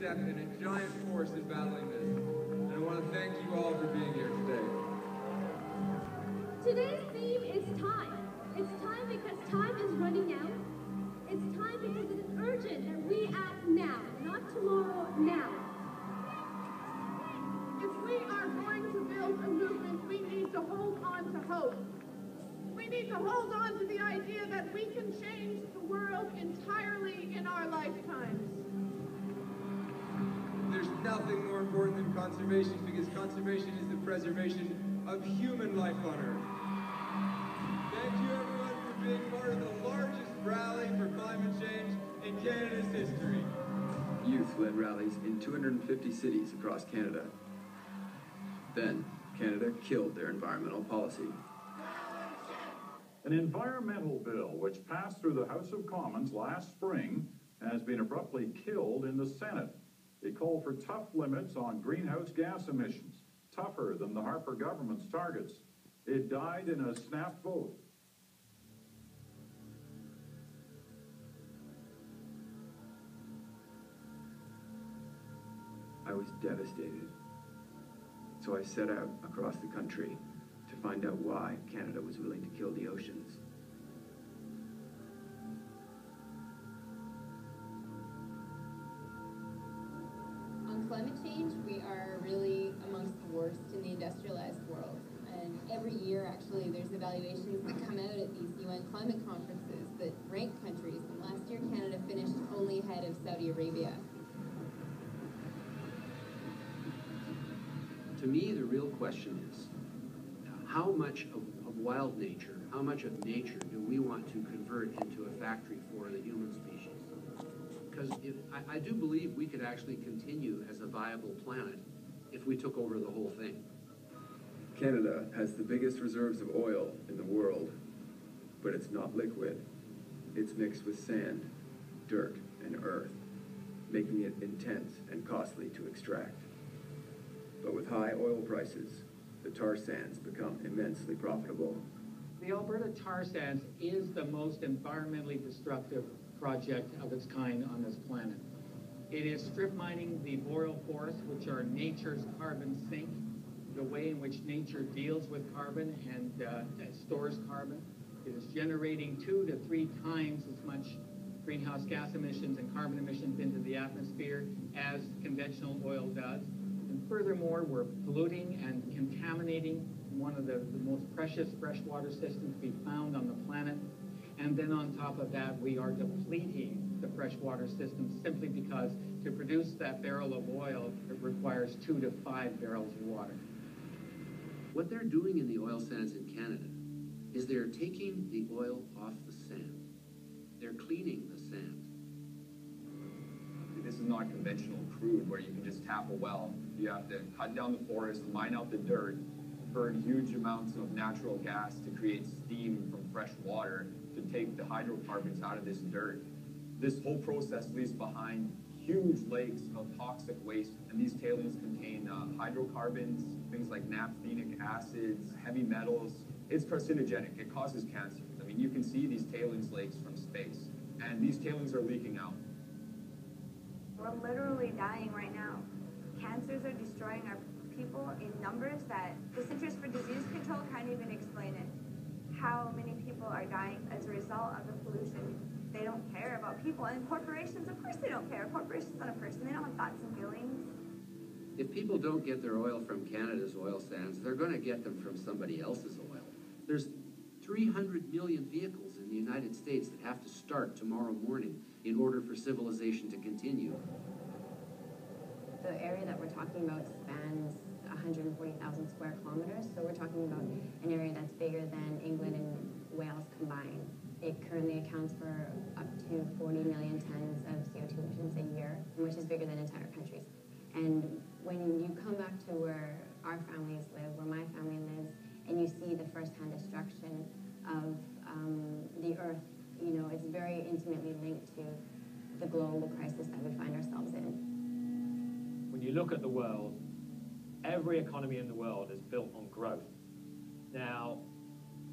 step in a giant force in battling this. And I want to thank you all for being here today. Today's theme is time. It's time because time is running out. It's time because it is urgent that we act now, not tomorrow, now. If we are going to build a movement, we need to hold on to hope. We need to hold on to the idea that we can change the world entirely in our lifetimes. There's nothing more important than conservation, because conservation is the preservation of human life on Earth. Thank you everyone for being part of the largest rally for climate change in Canada's history. Youth led rallies in 250 cities across Canada. Then, Canada killed their environmental policy. An environmental bill which passed through the House of Commons last spring has been abruptly killed in the Senate. It called for tough limits on greenhouse gas emissions, tougher than the Harper government's targets. It died in a snap vote. I was devastated. So I set out across the country to find out why Canada was willing to kill the oceans. On climate change, we are really amongst the worst in the industrialized world. And every year, actually, there's evaluations that come out at these UN climate conferences that rank countries. And last year, Canada finished only ahead of Saudi Arabia. To me, the real question is, how much of wild nature, how much of nature do we want to convert into a factory for the human species? Because I do believe we could actually continue as a viable planet if we took over the whole thing. Canada has the biggest reserves of oil in the world, but it's not liquid. It's mixed with sand, dirt, and earth, making it intense and costly to extract. But with high oil prices, the tar sands become immensely profitable. The Alberta tar sands is the most environmentally destructive project of its kind on this planet. It is strip mining the boreal forests, which are nature's carbon sink, the way in which nature deals with carbon and stores carbon. It is generating 2 to 3 times as much greenhouse gas emissions and carbon emissions into the atmosphere as conventional oil does. And furthermore, we're polluting and contaminating one of the most precious freshwater systems to be found on the planet. And then on top of that, we are depleting the freshwater system simply because to produce that barrel of oil, it requires 2 to 5 barrels of water. What they're doing in the oil sands in Canada is they're taking the oil off the sand. They're cleaning the sand. This is not conventional crude where you can just tap a well. You have to cut down the forest, mine out the dirt, burn huge amounts of natural gas to create steam from fresh water to take the hydrocarbons out of this dirt. This whole process leaves behind huge lakes of toxic waste, and these tailings contain hydrocarbons, things like naphthenic acids, heavy metals. It's carcinogenic. It causes cancer. I mean, you can see these tailings lakes from space, and these tailings are leaking out. We're literally dying right now. Cancers are destroying our people in numbers that the Centers for Disease Control can't even explain it. How many people are dying as a result of the pollution? They don't care about people. And corporations, of course they don't care. Corporations not a person. They don't have thoughts and feelings. If people don't get their oil from Canada's oil sands, they're going to get them from somebody else's oil. There's 300 million vehicles in the United States that have to start tomorrow morning in order for civilization to continue. The area that we're talking about spans 140,000 square kilometers, so we're talking about an area that's bigger than England and Wales combined. It currently accounts for up to 40 million tons of CO2 emissions a year, which is bigger than entire countries. And when you come back to where our families live, where my family lives, and you see the firsthand destruction of the earth, you know, it's very intimately linked to the global crisis that we find ourselves in. When you look at the world, every economy in the world is built on growth. Now,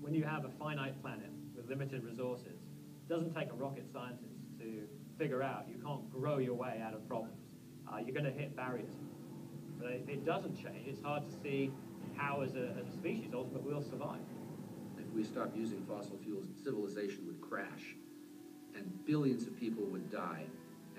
when you have a finite planet with limited resources, it doesn't take a rocket scientist to figure out you can't grow your way out of problems. you're going to hit barriers. But if it doesn't change, it's hard to see how, as a species, ultimately we'll survive. If we stopped using fossil fuels, civilization would crash, and billions of people would die,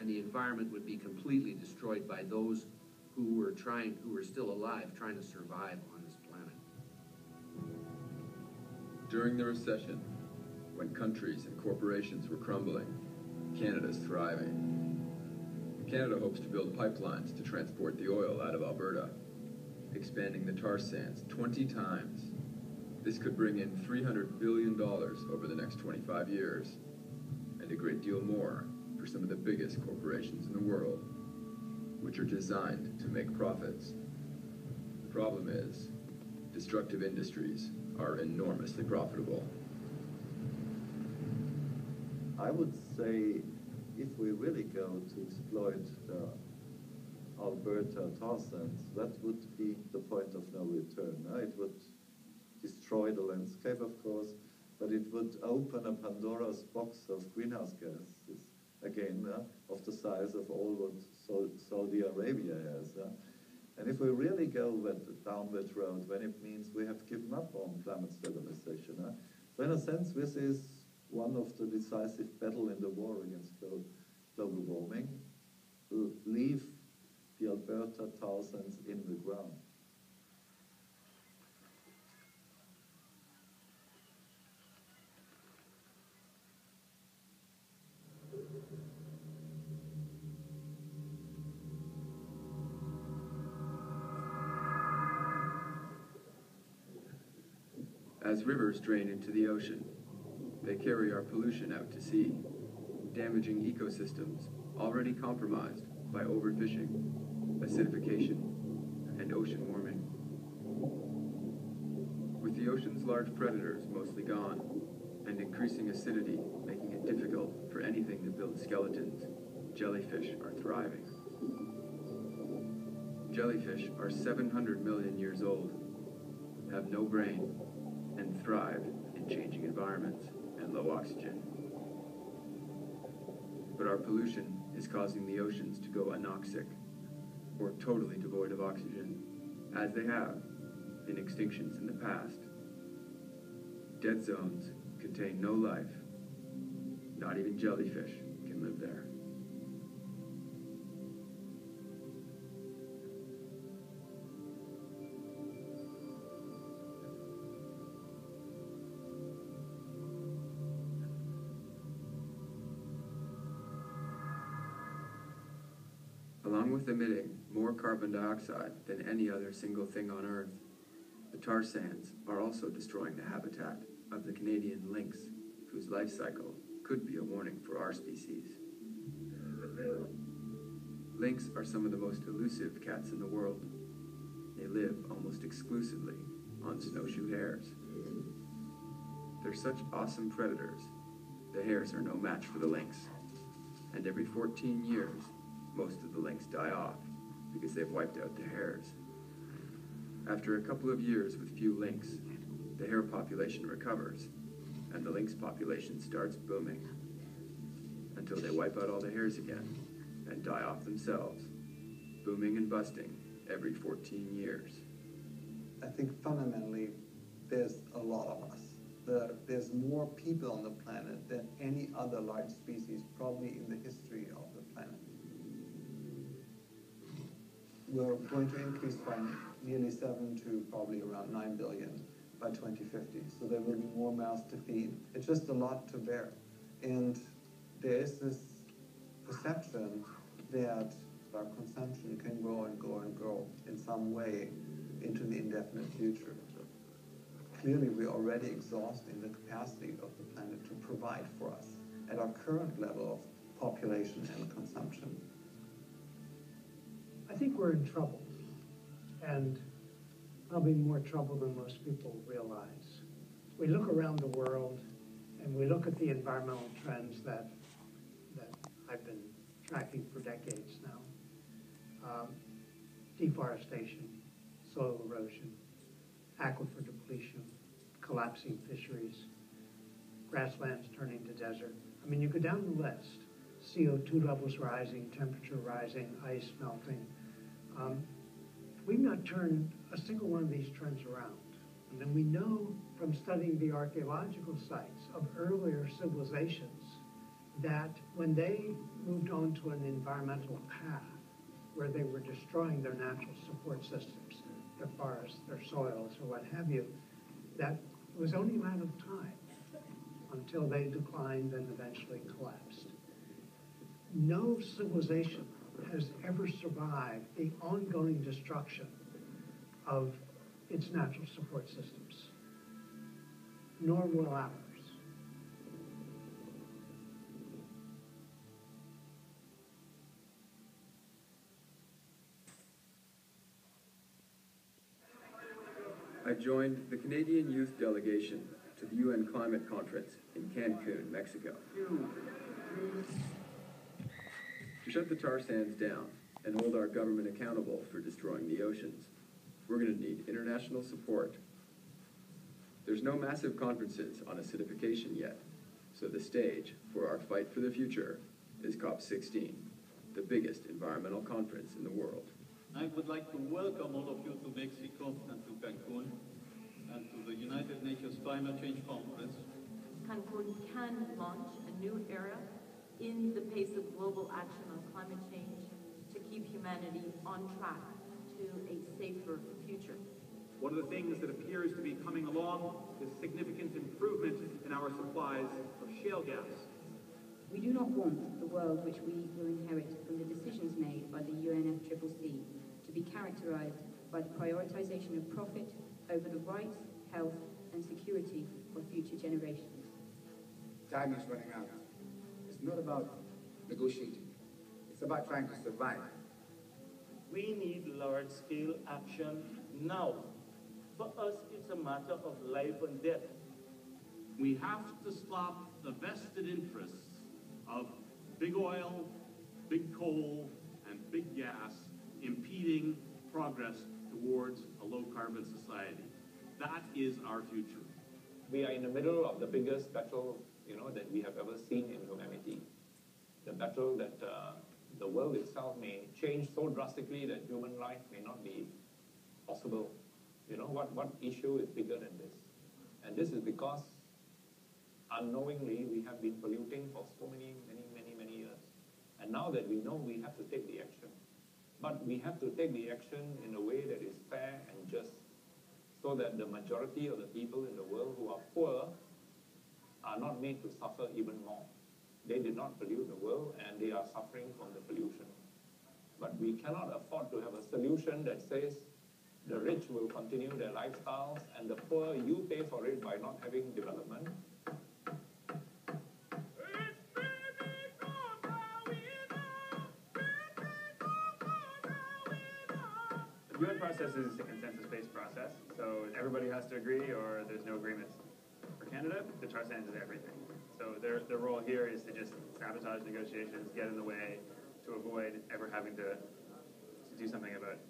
and the environment would be completely destroyed by those who were still alive, trying to survive on this planet. During the recession, when countries and corporations were crumbling, Canada's thriving. Canada hopes to build pipelines to transport the oil out of Alberta, expanding the tar sands 20 times. This could bring in $300 billion over the next 25 years, and a great deal more for some of the biggest corporations in the world, which are designed to make profits. The problem is, destructive industries are enormously profitable. I would say if we really go to exploit the Alberta tar sands, that would be the point of no return. It would destroy the landscape, of course, but it would open a Pandora's box of greenhouse gases, again, of the size of all what Saudi Arabia has. And if we really go down that road, when it means we have given up on climate stabilization, so in a sense, this is one of the decisive battle in the war against global warming. Leave the Alberta tar sands in the ground. As rivers drain into the ocean, they carry our pollution out to sea, damaging ecosystems already compromised by overfishing, acidification, and ocean warming. With the ocean's large predators mostly gone, and increasing acidity making it difficult for anything that builds skeletons, jellyfish are thriving. Jellyfish are 700 million years old, have no brain, and thrive in changing environments and low oxygen. But our pollution is causing the oceans to go anoxic, or totally devoid of oxygen, as they have in extinctions in the past. Dead zones contain no life. Not even jellyfish can live there. Along with emitting more carbon dioxide than any other single thing on Earth, the tar sands are also destroying the habitat of the Canadian lynx, whose life cycle could be a warning for our species. Lynx are some of the most elusive cats in the world. They live almost exclusively on snowshoe hares. They're such awesome predators, the hares are no match for the lynx. And every 14 years, most of the lynx die off because they've wiped out the hares. After a couple of years with few lynx, the hare population recovers, and the lynx population starts booming until they wipe out all the hares again and die off themselves, booming and busting every 14 years. I think fundamentally there's a lot of us. There's more people on the planet than any other large species probably in the history of the planet. We're going to increase from nearly 7 to probably around 9 billion by 2050. So there will be more mouths to feed. It's just a lot to bear. And there is this perception that our consumption can grow and grow and grow in some way into the indefinite future. Clearly, we're already exhausting the capacity of the planet to provide for us at our current level of population and consumption. I think we're in trouble, and probably more trouble than most people realize. We look around the world, and we look at the environmental trends that I've been tracking for decades now. Deforestation, soil erosion, aquifer depletion, collapsing fisheries, grasslands turning to desert. I mean, you go down the list. CO2 levels rising, temperature rising, ice melting. We've not turned a single one of these trends around. And then we know from studying the archaeological sites of earlier civilizations that when they moved on to an environmental path where they were destroying their natural support systems, their forests, their soils, or what have you, that it was only a matter of time until they declined and eventually collapsed. No civilization has ever survived the ongoing destruction of its natural support systems, nor will ours. I joined the Canadian youth delegation to the UN Climate Conference in Cancun, Mexico. To shut the tar sands down and hold our government accountable for destroying the oceans, we're going to need international support. There's no massive conferences on acidification yet, so the stage for our fight for the future is COP16, the biggest environmental conference in the world. I would like to welcome all of you to Mexico and to Cancun and to the United Nations Climate Change Conference. Cancun can launch a new era in the pace of global action on climate change to keep humanity on track to a safer future. One of the things that appears to be coming along is significant improvement in our supplies of shale gas. We do not want the world which we will inherit from the decisions made by the UNFCCC to be characterized by the prioritization of profit over the rights, health, and security of future generations. Time is running out. It's not about negotiating. It's about trying to survive. We need large-scale action now. For us, it's a matter of life and death. We have to stop the vested interests of big oil, big coal, and big gas impeding progress towards a low-carbon society. That is our future. We are in the middle of the biggest battle, that we have ever seen in humanity. The battle that the world itself may change so drastically that human life may not be possible. What issue is bigger than this? And this is because unknowingly we have been polluting for so many years. And now that we know, we have to take the action. But we have to take the action in a way that is fair and just, so that the majority of the people in the world who are poor are not made to suffer even more. They did not pollute the world and they are suffering from the pollution. But we cannot afford to have a solution that says the rich will continue their lifestyles and the poor, you pay for it by not having development. The UN process is a consensus-based process, so everybody has to agree or there's no agreements. For Canada, the tar sands is everything. So their role here is to just sabotage negotiations, get in the way, to avoid ever having to do something about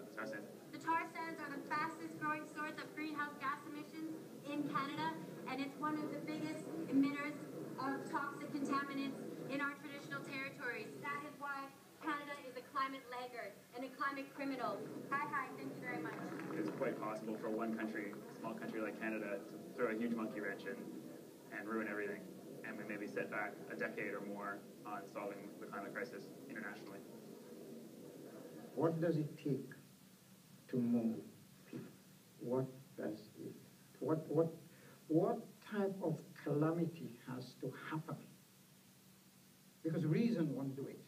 the tar sands. The tar sands are the fastest growing source of greenhouse gas emissions in Canada, and it's one of the biggest emitters of toxic contaminants in our traditional territories. That is why Canada is a climate laggard and a climate criminal. Hi, thank you very much. It's quite possible for one country, a small country like Canada, to throw a huge monkey wrench in and ruin everything. And we may be set back a decade or more on solving the climate crisis internationally. What does it take to move people? What does it? What type of calamity has to happen? Because reason won't do it.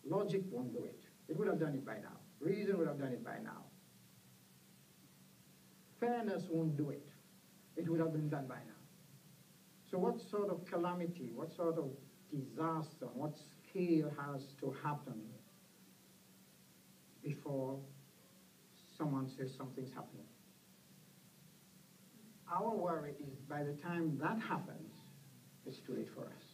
Logic won't do it. It would have done it by now. Reason would have done it by now. Fairness won't do it. It would have been done by now. So what sort of calamity, what sort of disaster, what scale has to happen before someone says something's happening? Our worry is by the time that happens, it's too late for us.